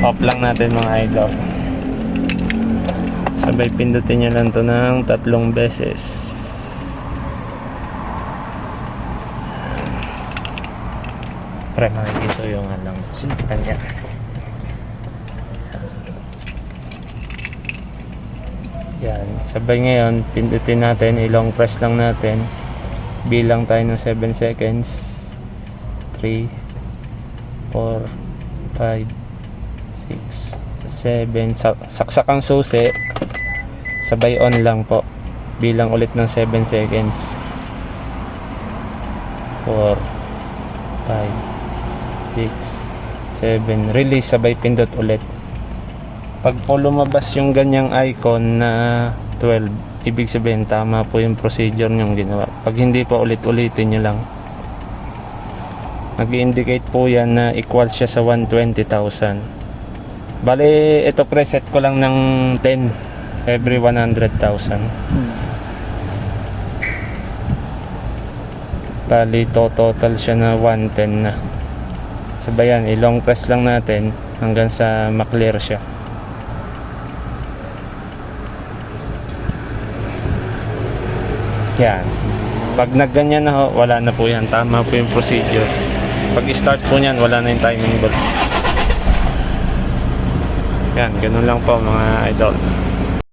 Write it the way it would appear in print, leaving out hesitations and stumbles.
off lang natin mga idol. Sabay pindutin nyo lang to ng 3 beses. Pre, makikita yung alang kanya. Yan, sabay ngayon pindutin natin, i-long press lang natin. Bilang tayo ng 7 seconds. 3 4 5 6 7. Saksak ang susi. Sabay on lang po. Bilang ulit ng 7 seconds. 4 5 6 7. Release, sabay pindot ulit. Pag po lumabas yung ganyang icon na 12, ibig sabihin tama po yung procedure nyong ginawa. Pag hindi po, ulit-ulitin nyo lang. Nag-indicate po yan na equal siya sa 120,000. Bale, ito preset ko lang ng 10 every 100,000. Bali, total siya na 110 na. Sabayan, i-long press lang natin hanggang sa maklear siya. Yan. Pag nagganyan na ho, wala na po yan. Tama po yung procedure. Pag start po niyan, wala na yung timing bell. Yan, ganun lang po mga idol.